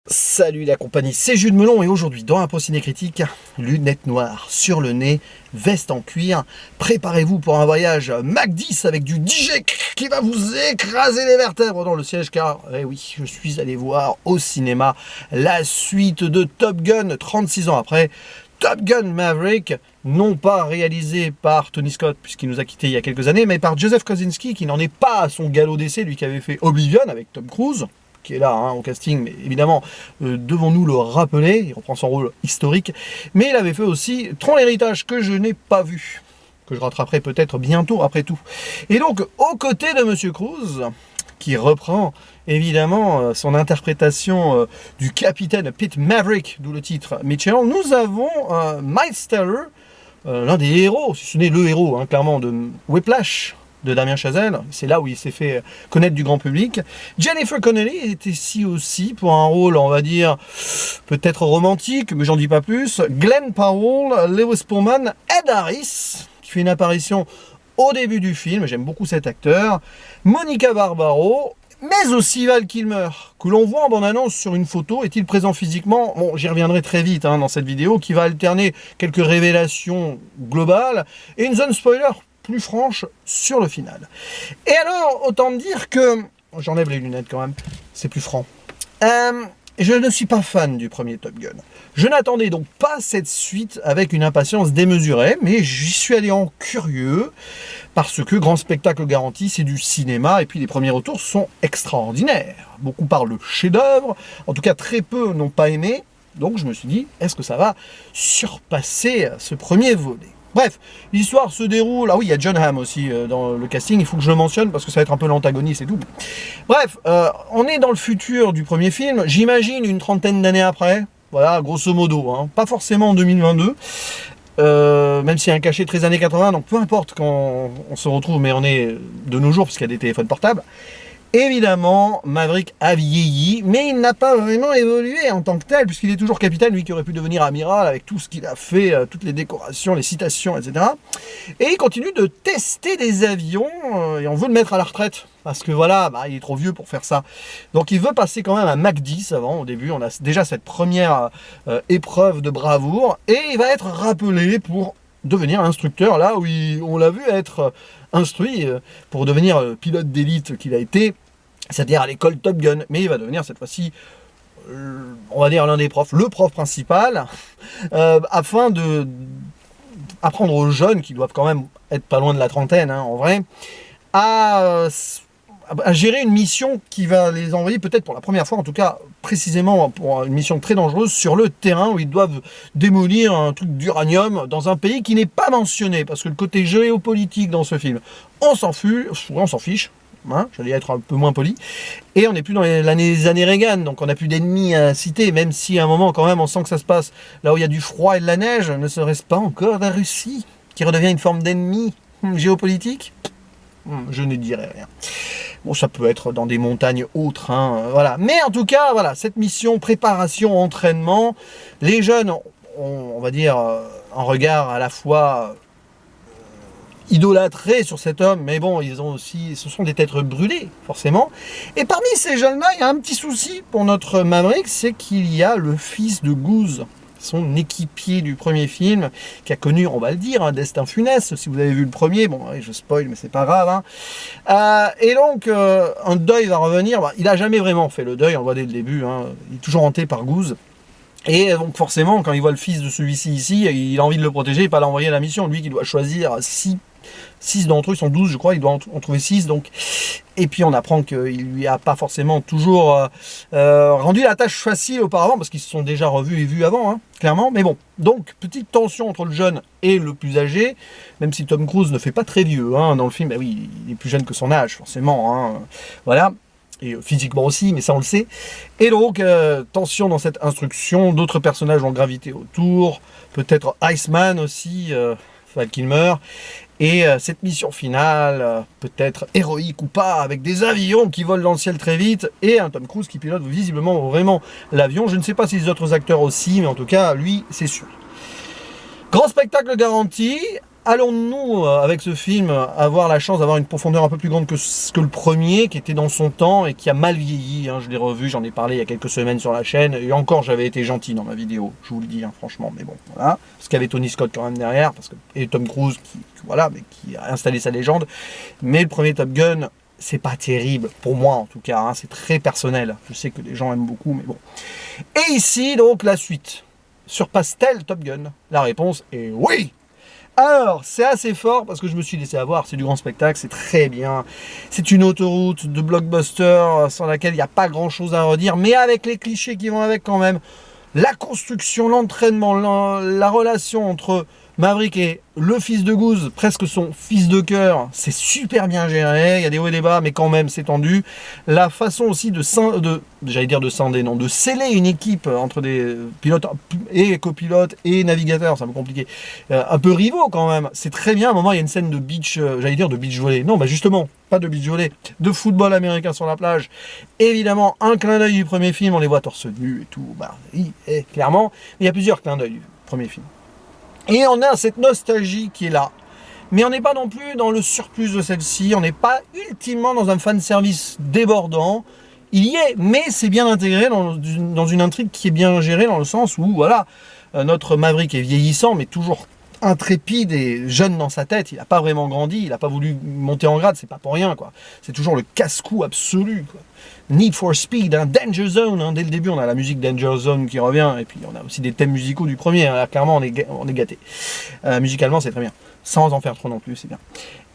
Salut la compagnie, c'est Jules Melon et aujourd'hui dans Impro Ciné Critique, lunettes noires sur le nez, veste en cuir, préparez-vous pour un voyage Mach 10 avec du DJ qui va vous écraser les vertèbres dans le siège car, eh oui, je suis allé voir au cinéma la suite de Top Gun 36 ans après, Top Gun Maverick, non pas réalisé par Tony Scott puisqu'il nous a quittés il y a quelques années, mais par Joseph Kosinski qui n'en est pas à son galop d'essai, lui qui avait fait Oblivion avec Tom Cruise, qui est là au casting, mais évidemment, devons-nous le rappeler, il reprend son rôle historique, mais il avait fait aussi Tron l'héritage, que je n'ai pas vu, que je rattraperai peut-être bientôt après tout. Et donc, aux côtés de Monsieur Cruise, qui reprend évidemment son interprétation du capitaine Pete Maverick, d'où le titre Mitchell, nous avons Miles Teller, l'un des héros, si ce n'est le héros, clairement, de Whiplash, de Damien Chazelle, c'est là où il s'est fait connaître du grand public. Jennifer Connelly est ici aussi pour un rôle, on va dire, peut-être romantique, mais j'en dis pas plus. Glenn Powell, Lewis Pullman, Ed Harris, qui fait une apparition au début du film, j'aime beaucoup cet acteur. Monica Barbaro, mais aussi Val Kilmer, que l'on voit en bande-annonce sur une photo. Est-il présent physiquement? Bon, j'y reviendrai très vite dans cette vidéo, qui va alterner quelques révélations globales et une zone spoiler plus franche sur le final. Et alors, autant dire que... J'enlève les lunettes quand même, c'est plus franc. Je ne suis pas fan du premier Top Gun. Je n'attendais donc pas cette suite avec une impatience démesurée, mais j'y suis allé en curieux, parce que grand spectacle garanti, c'est du cinéma, et puis les premiers retours sont extraordinaires. Beaucoup parlent de chef-d'œuvre, en tout cas très peu n'ont pas aimé, donc je me suis dit, est-ce que ça va surpasser ce premier volet? Bref, l'histoire se déroule... Ah oui, il y a John Hamm aussi dans le casting, il faut que je le mentionne parce que ça va être un peu l'antagoniste et tout. Bref, on est dans le futur du premier film, j'imagine une trentaine d'années après, voilà, grosso modo, pas forcément en 2022, même s'il y a un cachet très années 80, donc peu importe quand on se retrouve, mais on est de nos jours, puisqu'il y a des téléphones portables. Évidemment, Maverick a vieilli, mais il n'a pas vraiment évolué en tant que tel, puisqu'il est toujours capitaine, lui qui aurait pu devenir amiral avec tout ce qu'il a fait, toutes les décorations, les citations, etc. Et il continue de tester des avions, et on veut le mettre à la retraite, parce que voilà, il est trop vieux pour faire ça. Donc il veut passer quand même à Mach 10 avant, au début, on a déjà cette première épreuve de bravoure, et il va être rappelé pour devenir instructeur, là où on l'a vu être instruit pour devenir pilote d'élite qu'il a été, c'est-à-dire à l'école Top Gun, mais il va devenir cette fois-ci, on va dire l'un des profs, le prof principal, afin de apprendre aux jeunes, qui doivent quand même être pas loin de la trentaine, en vrai, à gérer une mission qui va les envoyer peut-être pour la première fois, en tout cas précisément pour une mission très dangereuse sur le terrain où ils doivent démolir un truc d'uranium dans un pays qui n'est pas mentionné, parce que le côté géopolitique dans ce film, on s'en fiche, j'allais être un peu moins poli, et on n'est plus dans les années Reagan, donc on n'a plus d'ennemis à citer, même si à un moment quand même on sent que ça se passe là où il y a du froid et de la neige. Ne serait-ce pas encore la Russie qui redevient une forme d'ennemi géopolitique? Je ne dirais rien. Bon, ça peut être dans des montagnes autres, voilà. Mais en tout cas, voilà, cette mission, préparation, entraînement, les jeunes ont, on va dire, un regard à la fois idolâtré sur cet homme, mais bon, ils ont aussi, ce sont des têtes brûlées, forcément. Et parmi ces jeunes-là, il y a un petit souci pour notre Maverick, c'est qu'il y a le fils de Goose, son équipier du premier film, qui a connu, on va le dire, un destin funeste. Si vous avez vu le premier, bon, je spoil, mais c'est pas grave. Et donc, un deuil va revenir. Il n'a jamais vraiment fait le deuil, on le voit dès le début. Il est toujours hanté par Goose. Et donc, forcément, quand il voit le fils de celui-ci ici, il a envie de le protéger et pas l'envoyer à la mission. Lui qui doit choisir 6 d'entre eux, ils sont 12, je crois, il doit en trouver 6. Donc. Et puis on apprend qu'il lui a pas forcément toujours rendu la tâche facile auparavant, parce qu'ils se sont déjà revus et vus avant, clairement. Mais bon, donc petite tension entre le jeune et le plus âgé, même si Tom Cruise ne fait pas très vieux dans le film. Oui, il est plus jeune que son âge, forcément. Voilà. Et physiquement aussi, mais ça on le sait. Et donc, tension dans cette instruction, d'autres personnages vont graviter autour, peut-être Iceman aussi, Val Kilmer. Et cette mission finale, peut-être héroïque ou pas, avec des avions qui volent dans le ciel très vite, et un Tom Cruise qui pilote visiblement vraiment l'avion. Je ne sais pas si les autres acteurs aussi, mais en tout cas, lui, c'est sûr. Grand spectacle garanti, allons-nous, avec ce film, avoir la chance d'avoir une profondeur un peu plus grande que le premier, qui était dans son temps et qui a mal vieilli, hein, je l'ai revu, j'en ai parlé il y a quelques semaines sur la chaîne, et encore j'avais été gentil dans ma vidéo, je vous le dis, hein, franchement, mais bon, voilà, parce qu'il y avait Tony Scott quand même derrière, et Tom Cruise, voilà, mais qui a installé sa légende, mais le premier Top Gun, c'est pas terrible, pour moi en tout cas, hein, c'est très personnel, je sais que les gens aiment beaucoup, mais bon. Et ici, donc, la suite. Surpasse-t-elle Top Gun? La réponse est oui. Alors, c'est assez fort parce que je me suis laissé avoir, c'est du grand spectacle, c'est très bien. C'est une autoroute de blockbuster sans laquelle il n'y a pas grand-chose à redire, mais avec les clichés qui vont avec quand même. La construction, l'entraînement, la relation entre Maverick et le fils de Goose, presque son fils de cœur, c'est super bien géré, il y a des hauts et des bas, mais quand même c'est tendu. La façon aussi de scinder, non, de sceller une équipe entre des pilotes et copilotes et navigateurs, c'est un peu compliqué, un peu rivaux quand même, c'est très bien. À un moment il y a une scène de beach, de beach volley, non, bah justement, pas de beach volley, de football américain sur la plage. Évidemment, un clin d'œil du premier film, on les voit torse nu et tout, bah oui, clairement, mais il y a plusieurs clins d'œil du premier film. Et on a cette nostalgie qui est là. Mais on n'est pas non plus dans le surplus de celle-ci. On n'est pas ultimement dans un fanservice débordant. Il y est, mais c'est bien intégré dans une intrigue qui est bien gérée, dans le sens où, voilà, notre Maverick est vieillissant, mais toujours intrépide et jeune dans sa tête. Il n'a pas vraiment grandi, il n'a pas voulu monter en grade, c'est pas pour rien, quoi. C'est toujours le casse-cou absolu, quoi. Need for Speed, hein, Danger Zone, hein, dès le début on a la musique Danger Zone qui revient, et puis on a aussi des thèmes musicaux du premier, hein, là, clairement on est gâté. Musicalement c'est très bien, sans en faire trop non plus, c'est bien.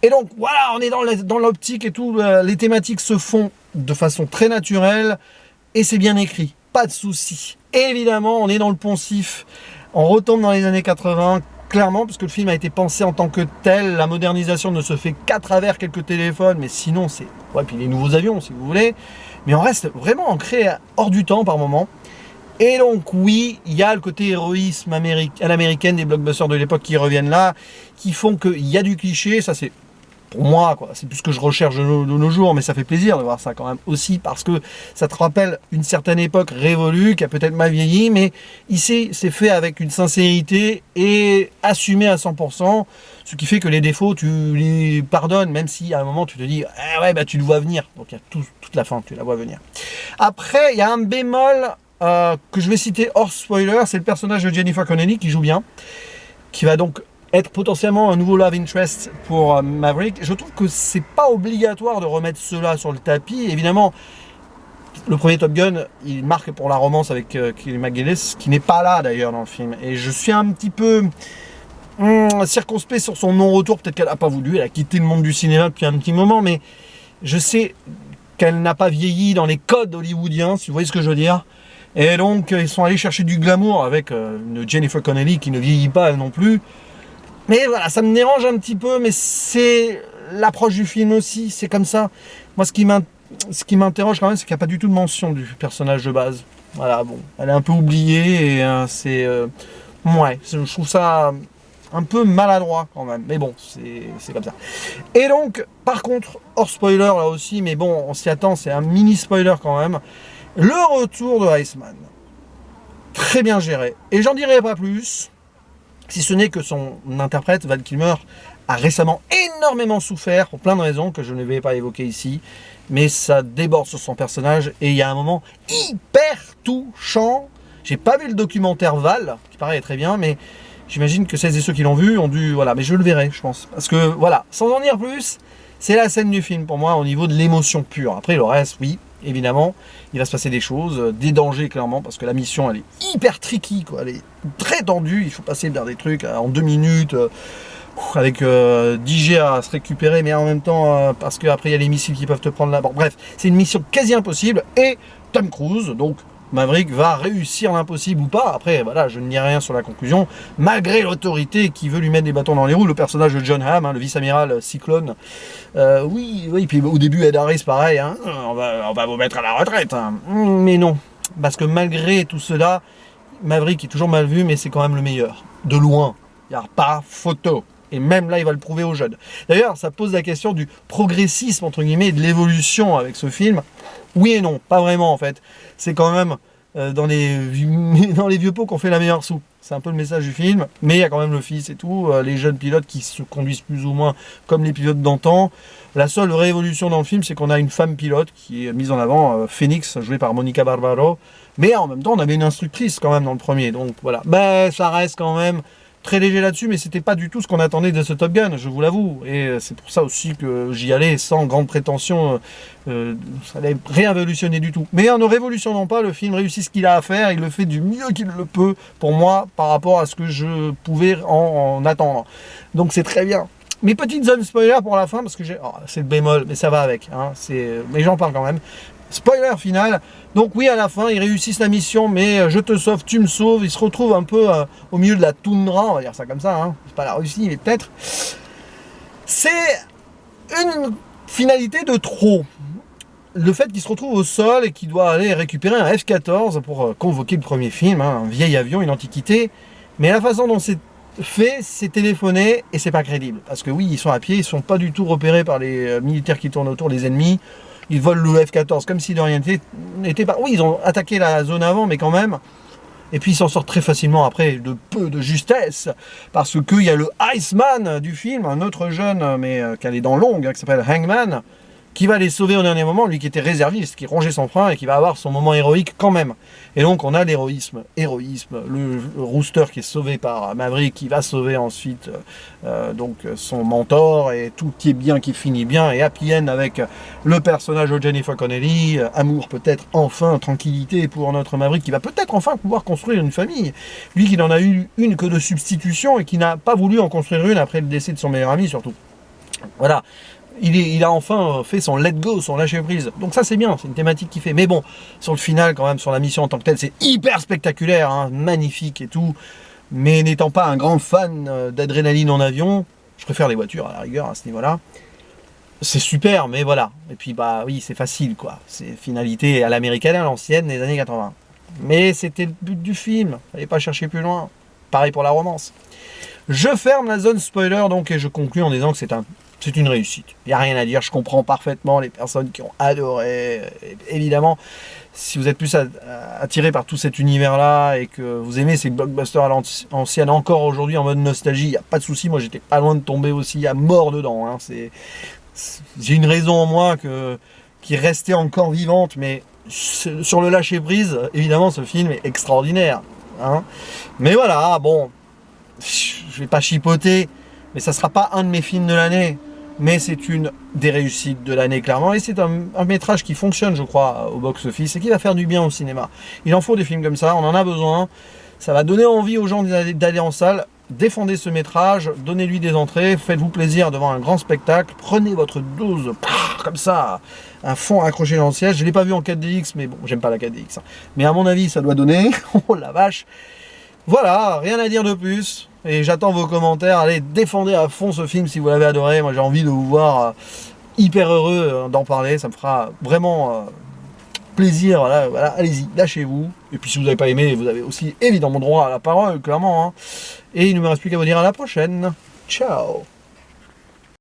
Et donc voilà, on est dans l'optique et tout, les thématiques se font de façon très naturelle, et c'est bien écrit, pas de soucis. Évidemment on est dans le poncif, on retombe dans les années 80, clairement, parce que le film a été pensé en tant que tel, la modernisation ne se fait qu'à travers quelques téléphones, mais sinon c'est... Ouais, puis les nouveaux avions si vous voulez, mais on reste vraiment ancré hors du temps par moment. Et donc oui, il y a le côté héroïsme à l'américaine des blockbusters de l'époque qui reviennent là, qui font qu'il y a du cliché, ça c'est... Pour moi, quoi, c'est plus ce que je recherche de nos jours, mais ça fait plaisir de voir ça quand même aussi, parce que ça te rappelle une certaine époque révolue, qui a peut-être mal vieilli, mais ici, c'est fait avec une sincérité et assumé à 100%, ce qui fait que les défauts, tu les pardonnes, même si à un moment, tu te dis, ah ouais, bah tu le vois venir. Donc il y a toute la fin, tu la vois venir. Après, il y a un bémol que je vais citer hors spoiler, c'est le personnage de Jennifer Connelly qui joue bien, qui va donc être potentiellement un nouveau love interest pour Maverick. Je trouve que c'est pas obligatoire de remettre cela sur le tapis. Évidemment, le premier Top Gun, il marque pour la romance avec Kelly McGillis, qui n'est pas là d'ailleurs dans le film. Et je suis un petit peu circonspect sur son non-retour. Peut-être qu'elle n'a pas voulu, elle a quitté le monde du cinéma depuis un petit moment, mais je sais qu'elle n'a pas vieilli dans les codes hollywoodiens, si vous voyez ce que je veux dire. Et donc, ils sont allés chercher du glamour avec une Jennifer Connelly qui ne vieillit pas elle non plus. Mais voilà, ça me dérange un petit peu, mais c'est l'approche du film aussi, c'est comme ça. Moi, ce qui m'interroge quand même, c'est qu'il n'y a pas du tout de mention du personnage de base. Voilà, bon, elle est un peu oubliée, et ouais, je trouve ça un peu maladroit quand même, mais bon, c'est comme ça. Et donc, par contre, hors spoiler là aussi, mais bon, on s'y attend, c'est un mini spoiler quand même, le retour de Iceman. Très bien géré, et j'en dirai pas plus, si ce n'est que son interprète, Val Kilmer, a récemment énormément souffert pour plein de raisons que je ne vais pas évoquer ici, mais ça déborde sur son personnage et il y a un moment hyper touchant. J'ai pas vu le documentaire Val, qui paraît très bien, mais j'imagine que celles et ceux qui l'ont vu ont dû... Voilà, mais je le verrai, je pense. Parce que, voilà, sans en dire plus, c'est la scène du film pour moi au niveau de l'émotion pure. Après, le reste, oui, évidemment, il va se passer des choses, des dangers clairement, parce que la mission, elle est hyper tricky, quoi. Elle est très tendue, il faut passer vers des trucs en 2 minutes, avec 10 G à se récupérer, mais en même temps, parce qu'après, il y a les missiles qui peuvent te prendre là. Bon, bref, c'est une mission quasi impossible, et Tom Cruise, donc Maverick, va réussir l'impossible ou pas. Après, voilà, je ne dis rien sur la conclusion, malgré l'autorité qui veut lui mettre des bâtons dans les roues, le personnage de John Hamm, hein, le vice-amiral Cyclone, oui, puis au début, Ed Harris, pareil, hein, on va vous mettre à la retraite, hein. Mais non, parce que malgré tout cela, Maverick est toujours mal vu, mais c'est quand même le meilleur, de loin, il n'y a pas photo. Et même là, il va le prouver aux jeunes. D'ailleurs, ça pose la question du progressisme, entre guillemets, et de l'évolution avec ce film. Oui et non, pas vraiment en fait. C'est quand même dans les vieux pots qu'on fait la meilleure soupe. c'est un peu le message du film, mais il y a quand même le fils et tout, les jeunes pilotes qui se conduisent plus ou moins comme les pilotes d'antan. La seule vraie évolution dans le film, c'est qu'on a une femme pilote qui est mise en avant, Phoenix, jouée par Monica Barbaro, mais en même temps, on avait une instructrice quand même dans le premier, donc voilà. Ben, ça reste quand même très léger là-dessus, mais c'était pas du tout ce qu'on attendait de ce Top Gun, je vous l'avoue. Et c'est pour ça aussi que j'y allais sans grande prétention. Ça n'allait rien révolutionner du tout. Mais en ne révolutionnant pas, le film réussit ce qu'il a à faire. Il le fait du mieux qu'il le peut, pour moi, par rapport à ce que je pouvais en attendre. Donc c'est très bien. Mes petites zones spoiler pour la fin, parce que c'est le bémol, mais ça va avec. Hein, mais j'en parle quand même. Spoiler final, donc oui à la fin ils réussissent la mission, mais je te sauve, tu me sauves, ils se retrouvent un peu au milieu de la toundra, on va dire ça comme ça, hein. C'est pas la Russie mais peut-être. C'est une finalité de trop. Le fait qu'il se retrouve au sol et qu'il doit aller récupérer un F-14 pour convoquer le premier film, hein, un vieil avion, une antiquité, mais la façon dont c'est fait, c'est téléphoné et c'est pas crédible. Parce que oui, ils sont à pied, ils sont pas du tout repérés par les militaires qui tournent autour, les ennemis. Ils volent le F-14 comme si de rien n'était pas. Oui, ils ont attaqué la zone avant, mais quand même. Et puis ils s'en sortent très facilement après, de peu de justesse. Parce qu'il y a le Iceman du film, un autre jeune, mais qui allait dans l'ongle, qui s'appelle Hangman, qui va les sauver au dernier moment, lui qui était réserviste, qui rongeait son frein et qui va avoir son moment héroïque quand même. Et donc on a l'héroïsme, le rooster qui est sauvé par Maverick, qui va sauver ensuite donc son mentor, et tout qui est bien, qui finit bien, et happy end avec le personnage de Jennifer Connelly, amour peut-être enfin, tranquillité pour notre Maverick, qui va peut-être enfin pouvoir construire une famille. Lui qui n'en a eu une que de substitution, et qui n'a pas voulu en construire une après le décès de son meilleur ami surtout. Voilà. Il a enfin fait son let go, son lâcher prise. Donc ça c'est bien, c'est une thématique qui fait. Mais bon, sur le final quand même, sur la mission en tant que telle, c'est hyper spectaculaire, hein, magnifique et tout. Mais n'étant pas un grand fan d'adrénaline en avion, je préfère les voitures à la rigueur à ce niveau-là. C'est super, mais voilà. Et puis bah oui, c'est facile quoi. C'est finalité à l'américaine, à l'ancienne, des années 80. Mais c'était le but du film, fallait pas chercher plus loin. Pareil pour la romance. Je ferme la zone spoiler donc et je conclus en disant que c'est une réussite. Il n'y a rien à dire, je comprends parfaitement les personnes qui ont adoré. Évidemment, si vous êtes plus attiré par tout cet univers-là et que vous aimez ces blockbusters à l'ancienne encore aujourd'hui en mode nostalgie, il n'y a pas de souci. Moi, j'étais pas loin de tomber aussi à mort dedans. Hein. J'ai une raison en moi qui restait encore vivante, mais sur le lâcher-prise, évidemment, ce film est extraordinaire. Hein. Mais voilà, bon, je vais pas chipoter, mais ça sera pas un de mes films de l'année. Mais c'est une des réussites de l'année clairement, et c'est un métrage qui fonctionne je crois au box-office et qui va faire du bien au cinéma. Il en faut des films comme ça, on en a besoin, ça va donner envie aux gens d'aller en salle. Défendez ce métrage, donnez-lui des entrées, faites-vous plaisir devant un grand spectacle, prenez votre dose comme ça, un fond accroché dans le siège. Je ne l'ai pas vu en 4DX, mais bon, j'aime pas la 4DX, hein. Mais à mon avis ça doit donner, oh la vache. Voilà, rien à dire de plus. Et j'attends vos commentaires. Allez, défendez à fond ce film si vous l'avez adoré. Moi, j'ai envie de vous voir hyper heureux d'en parler. Ça me fera vraiment plaisir. Voilà, allez-y, lâchez-vous. Et puis, si vous n'avez pas aimé, vous avez aussi évidemment droit à la parole, clairement. Hein. Et il ne me reste plus qu'à vous dire à la prochaine. Ciao.